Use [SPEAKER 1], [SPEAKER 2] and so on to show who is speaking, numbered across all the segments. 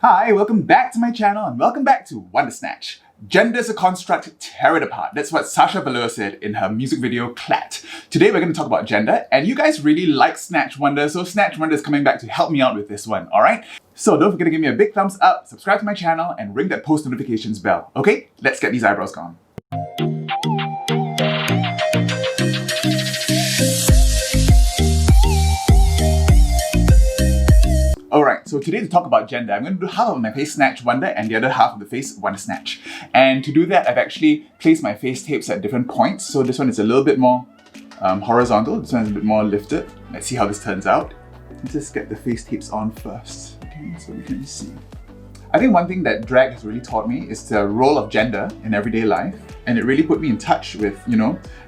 [SPEAKER 1] Hi, welcome back to my channel and welcome back to Wonder Snatch. Gender is a construct, tear it apart. That's what Sasha Velour said in her music video, Clat. Today we're going to talk about gender, and you guys really like Snatch Wonder, so Snatch Wonder is coming back to help me out with this one, alright? So don't forget to give me a big thumbs up, subscribe to my channel, and ring that post notifications bell. Okay, let's get these eyebrows gone. Alright, so today to talk about gender, I'm going to do half of my face Snatch Wonder and the other half of the face Wonder Snatch. And to do that, I've actually placed my face tapes at different points. So this one is a little bit more horizontal, this one is a bit more lifted. Let's see how this turns out. Let's just get the face tapes on first, okay, so we can see. I think one thing that drag has really taught me is the role of gender in everyday life. And it really put me in touch with,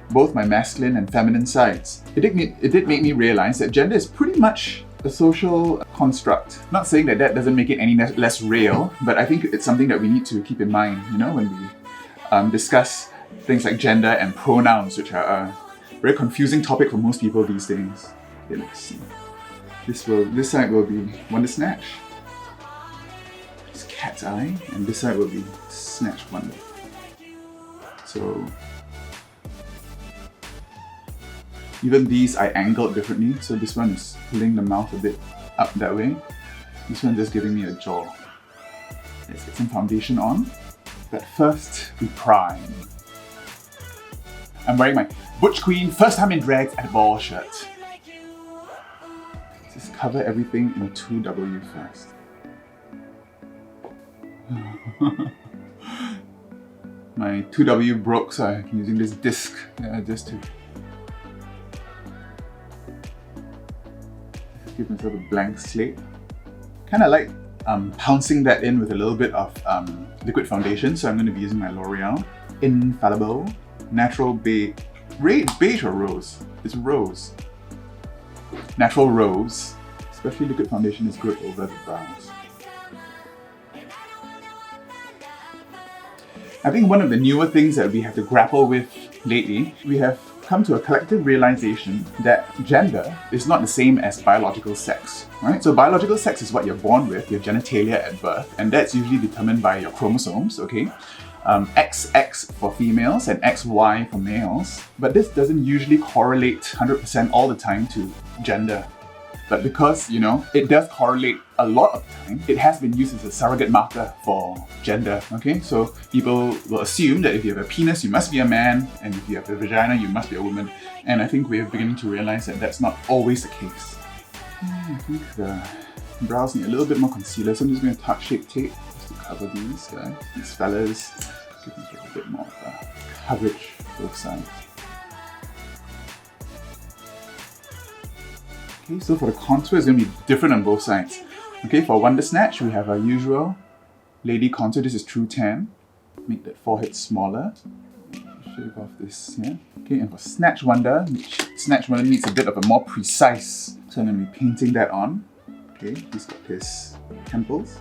[SPEAKER 1] both my masculine and feminine sides. It did make me realize that gender is pretty much a social construct. Not saying that that doesn't make it any less real, but I think it's something that we need to keep in mind, when we discuss things like gender and pronouns, which are a very confusing topic for most people these days. Okay, let's see. This side will be Wonder Snatch. It's Cat's Eye, and this side will be Snatch Wonder. So even these I angled differently, so this one is pulling the mouth a bit up that way. This one just giving me a jaw. Let's get some foundation on. But first, we prime. I'm wearing my Butch Queen first time in drag at the ball shirt. Let's just cover everything in 2W first. My 2W broke, so I'm using this disc just to give myself a blank slate. Kind of like pouncing that in with a little bit of liquid foundation, so I'm going to be using my L'Oreal Infallible Natural Beige or Rose? It's Rose. Natural Rose. Especially liquid foundation is good over the brows. I think one of the newer things that we have to grapple with lately, we have come to a collective realization that gender is not the same as biological sex, right? So biological sex is what you're born with, your genitalia at birth, and that's usually determined by your chromosomes, okay? XX for females and XY for males, but this doesn't usually correlate 100% all the time to gender. But because, it does correlate a lot of the time, it has been used as a surrogate marker for gender, okay? So people will assume that if you have a penis, you must be a man, and if you have a vagina, you must be a woman. And I think we're beginning to realize that that's not always the case. I think the brows need a little bit more concealer, so I'm just going to touch shape tape just to cover these guys. These fellas, give them a bit more of coverage both sides. Okay, so for the contour, it's going to be different on both sides. Okay, for Wonder Snatch, we have our usual lady contour. This is True Tan. Make that forehead smaller. Shave off this, yeah. Okay, and for Snatch Wonder needs a bit of a more precise. So I'm going to be painting that on. Okay, he's got his temples.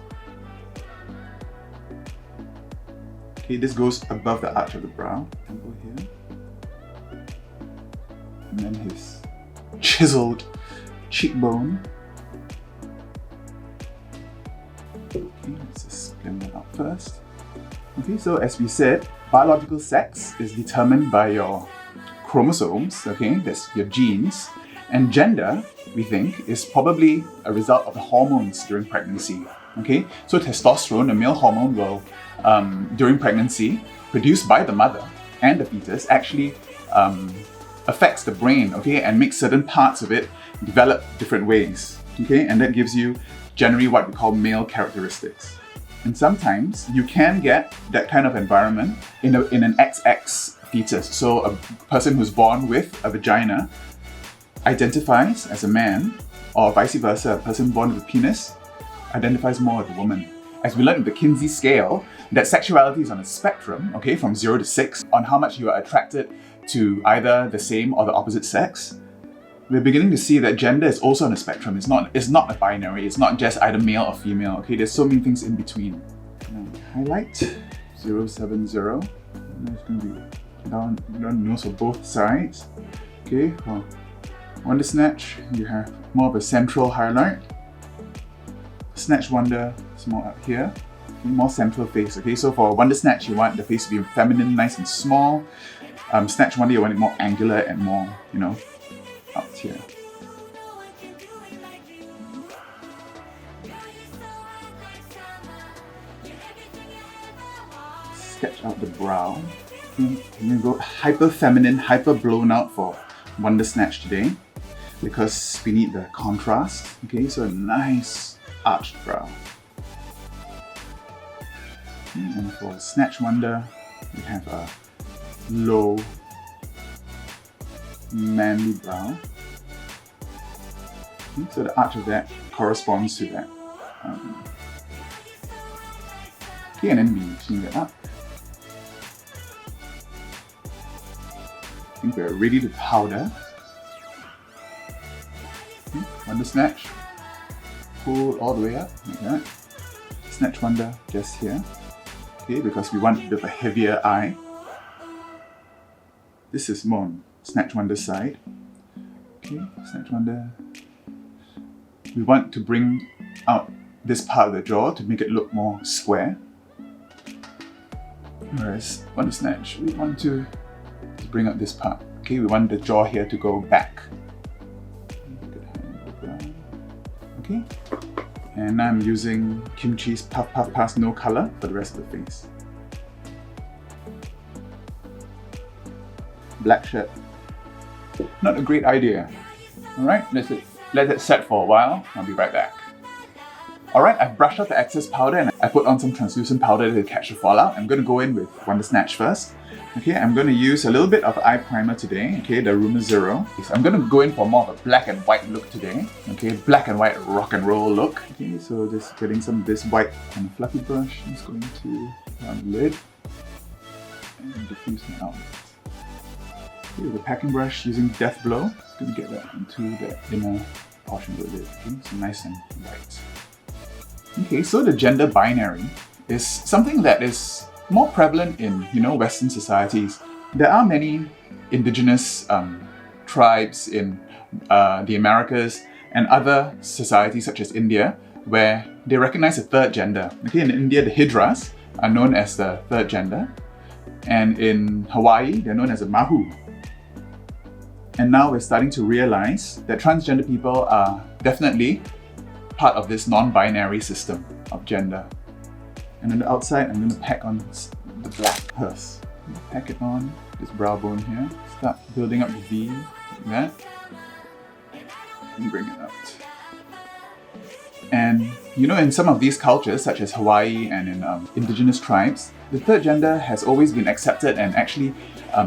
[SPEAKER 1] Okay, this goes above the arch of the brow. Temple here. And then his chiseled cheekbone. Okay, let's just blend that out first. Okay, so as we said, biological sex is determined by your chromosomes, okay, that's your genes, and gender, we think, is probably a result of the hormones during pregnancy, okay? So testosterone, the male hormone, will, during pregnancy, produced by the mother and the fetus, actually affects the brain, okay, and makes certain parts of it develop different ways, okay, and that gives you generally what we call male characteristics. And sometimes you can get that kind of environment in an XX fetus. So a person who's born with a vagina identifies as a man, or vice versa, a person born with a penis identifies more as a woman. As we learned in the Kinsey scale, that sexuality is on a spectrum, okay, from 0 to 6, on how much you are attracted to either the same or the opposite sex. We're beginning to see that gender is also on a spectrum. It's not a binary. It's not just either male or female. Okay, there's so many things in between. Now, highlight 070. And it's going to be down the nose for both sides. Okay, for Wonder Snatch, you have more of a central highlight. Snatch Wonder is more up here. Okay, more central face. Okay, so for Wonder Snatch, you want the face to be feminine, nice and small. Snatch Wonder, you want it more angular and more, you know, up here. Sketch out the brow. Okay, I'm going to go hyper feminine, hyper blown out for Wonder Snatch today because we need the contrast. Okay, so a nice arched brow. Okay, and for Snatch Wonder, we have a low, manly brow. Okay, so the arch of that corresponds to that. Okay, and then we clean that up. I think we're ready to powder. Okay, Wonder Snatch, pull all the way up like that. Snatch Wonder just here. Okay, because we want a bit of a heavier eye. This is more on Snatch Wonder's side. Okay, Snatch Wonder. We want to bring out this part of the jaw to make it look more square. Whereas Wonder Snatch, we want to bring up this part. Okay, we want the jaw here to go back. Okay, and now I'm using Kimchi's Puff Puff Pass No Color for the rest of the face. Black shirt. Not a great idea. Alright, let it set for a while. I'll be right back. Alright, I've brushed out the excess powder and I put on some translucent powder to catch the fallout. I'm going to go in with Wonder Snatch first. Okay, I'm going to use a little bit of eye primer today, okay, the Rumor Zero. So I'm going to go in for more of a black and white look today. Okay, black and white rock and roll look. Okay, so just getting some of this white on a fluffy brush. I'm just going to around the lid and diffuse my outlet. Okay, with a packing brush using Death Blow, I'm going to get that into the inner portion of the lid. Okay, so nice and white. Okay, so the gender binary is something that is more prevalent in, Western societies. There are many indigenous tribes in the Americas and other societies such as India where they recognize a third gender. Okay, in India, the Hijras are known as the third gender, and in Hawaii, they're known as a Mahu. And now we're starting to realize that transgender people are definitely part of this non-binary system of gender. And on the outside, I'm going to pack on the black purse. Pack it on this brow bone here. Start building up the V like that. And bring it out. And in some of these cultures, such as Hawaii and in indigenous tribes, the third gender has always been accepted and actually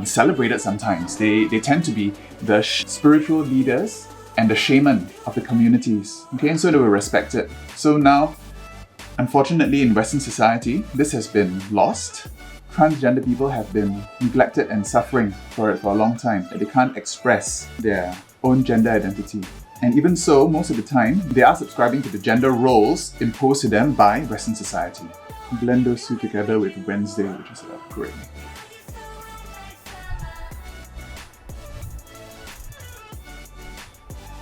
[SPEAKER 1] celebrated sometimes. They tend to be the spiritual leaders and the shaman of the communities. Okay, and so they were respected. So now, unfortunately, in Western society, this has been lost. Transgender people have been neglected and suffering for it for a long time. They can't express their own gender identity. And even so, most of the time, they are subscribing to the gender roles imposed to them by Western society. Blend those two together with Wednesday, which is great.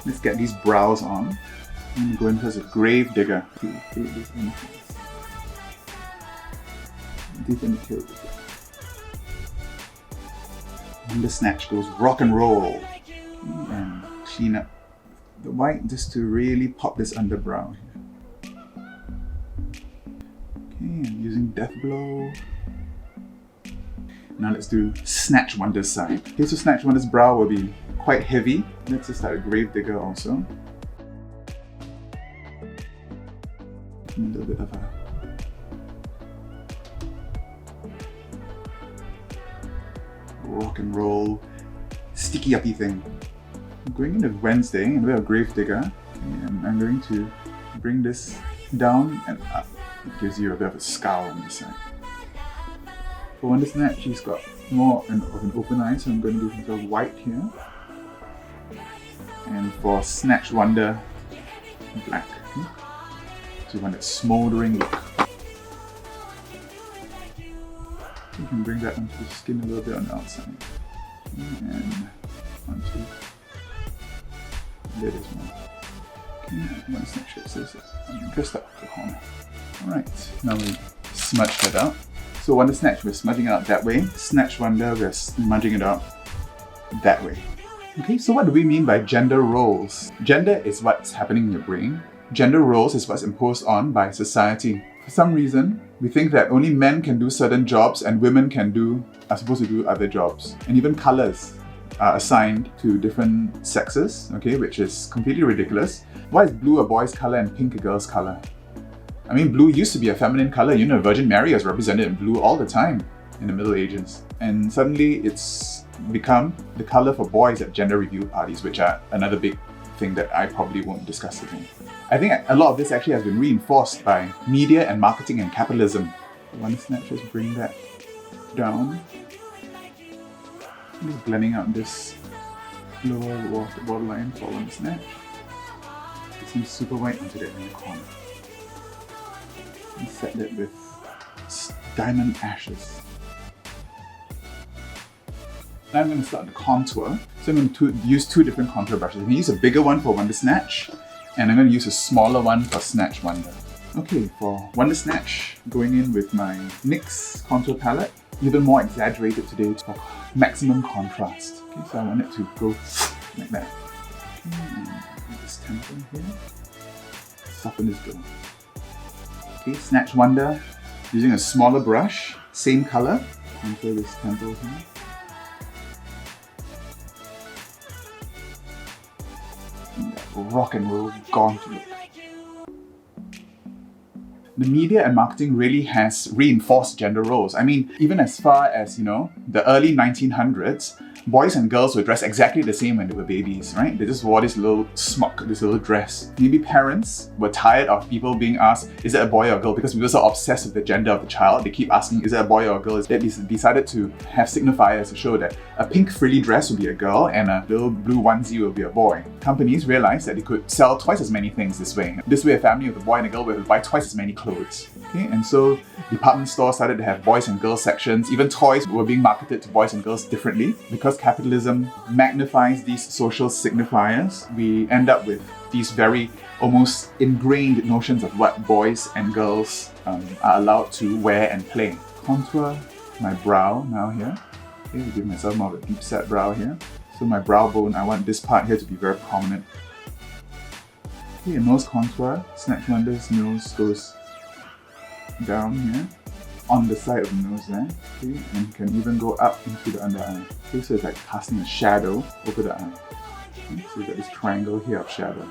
[SPEAKER 1] Let's get these brows on. I'm going to use a grave digger to create this interface. Deep in the tail. Wonder Snatch goes rock and roll. Okay, and clean up the white just to really pop this underbrow here. Okay, I'm using Death Blow. Now let's do Snatch Wonder's side. Okay, so Snatch Wonder's brow will be quite heavy. Let's just start a grave digger also. A little bit of a rock and roll sticky uppy thing. I'm going into Wednesday and we have a grave digger. Okay, and I'm going to bring this down and up. It gives you a bit of a scowl on the side. For Wonder Snatch, she's got more of an open eye, so I'm going to do some white here. And for Snatch Wonder, black. Okay. So you want that smouldering look. You can bring that onto the skin a little bit on the outside. And onto the lid as well. Wonder Snatch is just up the corner. Alright, now we smudge that out. So Wonder Snatch, we're smudging it out that way. Snatch Wonder, we're smudging it out that way. Okay, so what do we mean by gender roles? Gender is what's happening in your brain. Gender roles is what's imposed on by society. For some reason, we think that only men can do certain jobs and women are supposed to do other jobs. And even colours are assigned to different sexes, okay, which is completely ridiculous. Why is blue a boy's colour and pink a girl's colour? I mean, blue used to be a feminine colour. You know, Virgin Mary was represented in blue all the time in the Middle Ages. And suddenly it's become the colour for boys at gender review parties, which are another big thing that I probably won't discuss today. I think a lot of this actually has been reinforced by media and marketing and capitalism. Wonder Snatch, just bring that down. Just blending out this lower waterline for Wonder Snatch. It seems super white onto that inner corner. And set that with diamond ashes. Now I'm going to start the contour. So I'm going to use two different contour brushes. I'm going to use a bigger one for Wonder Snatch, and I'm going to use a smaller one for Snatch Wonder. Okay, for Wonder Snatch, going in with my NYX contour palette, even more exaggerated today for maximum contrast. Okay, so I want it to go like that. Okay, and this temple here. Soften this down. Okay, Snatch Wonder, using a smaller brush, same color. Contour this temple here. Rock and roll gaunt look. The media and marketing really has reinforced gender roles. I mean, even as far as, the early 1900s, boys and girls were dressed exactly the same when they were babies, right? They just wore this little smock, this little dress. Maybe parents were tired of people being asked, is it a boy or a girl? Because people are so obsessed with the gender of the child, they keep asking, is it a boy or a girl? They decided to have signifiers to show that a pink frilly dress would be a girl and a little blue onesie would be a boy. Companies realized that they could sell twice as many things this way. This way, a family with a boy and a girl would buy twice as many clothes. Okay, and so department stores started to have boys and girls sections. Even toys were being marketed to boys and girls differently. Because capitalism magnifies these social signifiers, we end up with these very almost ingrained notions of what boys and girls are allowed to wear and play. Contour my brow now here. Okay, give myself more of a deep set brow here. So my brow bone, I want this part here to be very prominent. Okay, nose contour. Snatch Wonder's nose goes down here on the side of the nose there, okay, and can even go up into the under eye. Okay, so it's like casting a shadow over the eye. Okay, so you've got this triangle here of shadow.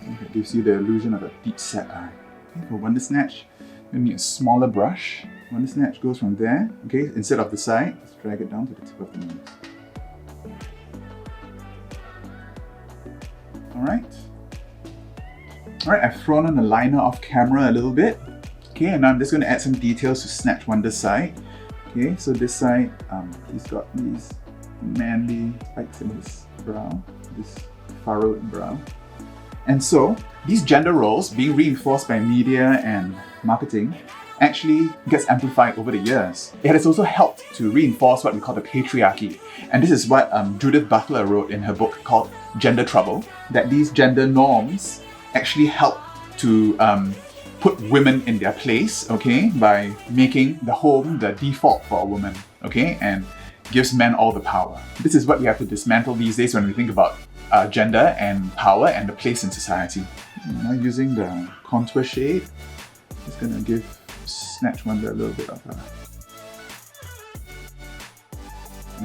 [SPEAKER 1] Okay, that gives you the illusion of a deep set eye. Okay, for Wonder Snatch, you need a smaller brush. Wonder Snatch goes from there, okay, instead of the side, let's drag it down to the tip of the nose. Alright. Alright, I've thrown on the liner off camera a little bit. Okay, and now I'm just going to add some details to Snatch Wonder's side. Okay, so this side, he's got these manly spikes in his brow, this furrowed brow. And so, these gender roles being reinforced by media and marketing actually gets amplified over the years. It has also helped to reinforce what we call the patriarchy. And this is what Judith Butler wrote in her book called Gender Trouble, that these gender norms actually help to put women in their place, okay, by making the home the default for a woman, okay, and gives men all the power. This is what we have to dismantle these days when we think about gender and power and the place in society. Now using the contour shade, just gonna give Snatch Wonder a little bit of a...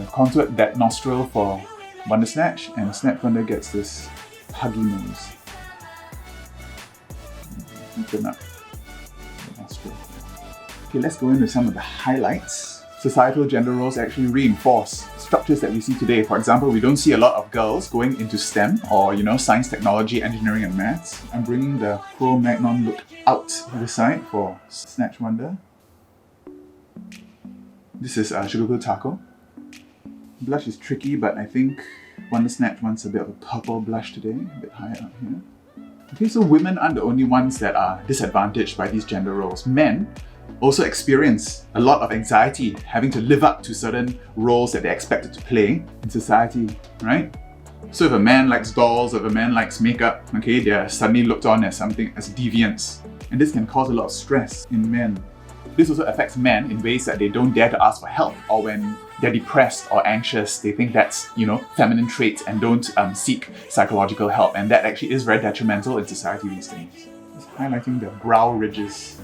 [SPEAKER 1] I've contoured that nostril for Wonder Snatch, and Snatch Wonder gets this huggy nose. Open up the nostril. Okay, let's go into some of the highlights. Societal gender roles actually reinforce structures that we see today. For example, we don't see a lot of girls going into STEM or, science, technology, engineering and maths. I'm bringing the Cro-Magnon look out to the side for Snatch Wonder. This is Sugar Pill Taco. Blush is tricky, but I think Wonder Snatch wants a bit of a purple blush today, a bit higher up here. Okay, so women aren't the only ones that are disadvantaged by these gender roles. Men also experience a lot of anxiety having to live up to certain roles that they're expected to play in society, right? So if a man likes dolls, if a man likes makeup, okay, they are suddenly looked on as something as deviance. And this can cause a lot of stress in men. This also affects men in ways that they don't dare to ask for help, or when they're depressed or anxious, they think that's, feminine traits and don't seek psychological help. And that actually is very detrimental in society these days. Just highlighting the brow ridges.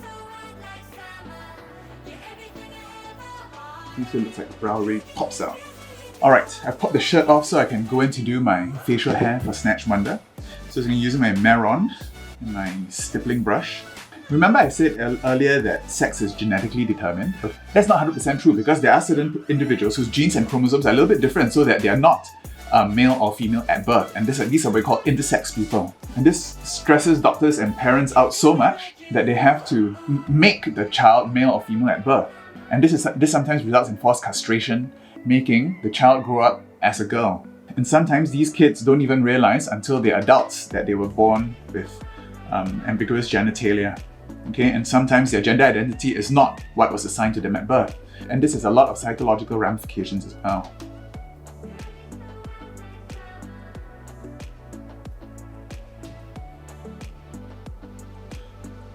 [SPEAKER 1] It looks like the brow ridge pops out. Alright, I've popped the shirt off so I can go in to do my facial hair for Snatch Wonder. So I'm using my Marron and my stippling brush. Remember I said earlier that sex is genetically determined? But that's not 100% true, because there are certain individuals whose genes and chromosomes are a little bit different, so that they are not male or female at birth. And these are what we call intersex people. And this stresses doctors and parents out so much that they have to make the child male or female at birth. And this sometimes results in forced castration, making the child grow up as a girl. And sometimes these kids don't even realize until they're adults that they were born with ambiguous genitalia. Okay, and sometimes their gender identity is not what was assigned to them at birth. And this has a lot of psychological ramifications as well.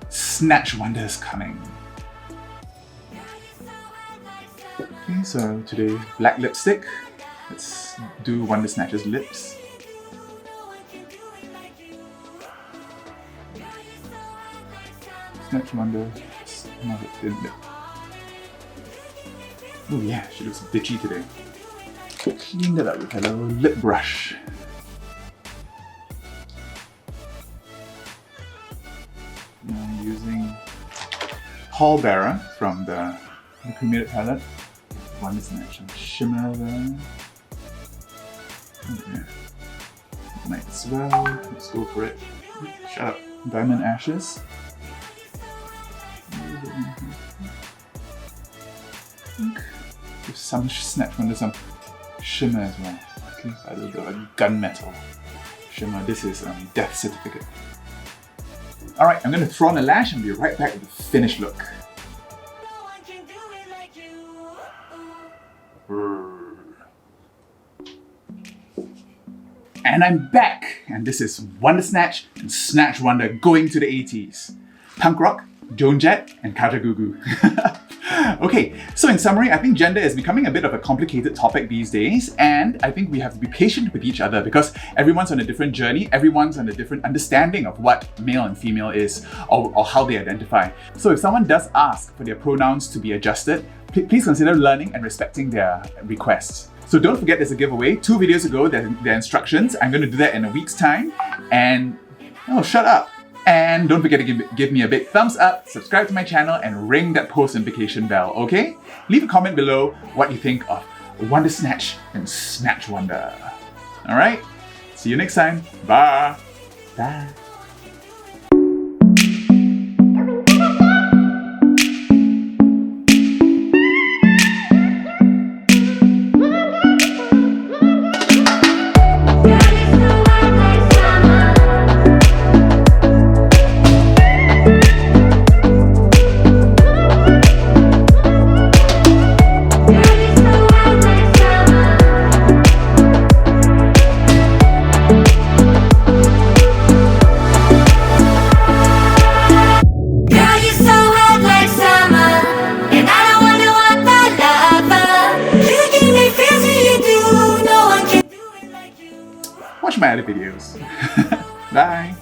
[SPEAKER 1] Snatch Wonder is coming. Okay, so today, black lipstick. Let's do Wonder Snatcher's lips. Snatch Wonder, another thin lip. Oh yeah, she looks bitchy today. Clean that up with a little lip brush. Now I'm using Pallbearer from the Cremated palette. Wonder Snatch some shimmer there. Okay. Might as well. Let's go for it. Shut up. Diamond Ashes. Give some Snatch Wonder some shimmer as well. Okay, a little bit of gunmetal shimmer. This is Death Certificate. Alright, I'm going to throw on a lash and be right back with the finished look. And I'm back! And this is Wonder Snatch and Snatch Wonder going to the 80s. Punk rock, Joan Jett, and Kajagoogoo. Okay, so in summary, I think gender is becoming a bit of a complicated topic these days, and I think we have to be patient with each other because everyone's on a different journey, everyone's on a different understanding of what male and female is, or how they identify. So if someone does ask for their pronouns to be adjusted, please consider learning and respecting their requests. So don't forget there's a giveaway. 2 videos ago, there are instructions. I'm going to do that in a week's time. And, oh, shut up. And don't forget to give me a big thumbs up, subscribe to my channel, and ring that post notification bell, okay? Leave a comment below what you think of Wonder Snatch and Snatch Wonder. Alright? See you next time. Bye. Bye. Watch my other videos. Bye.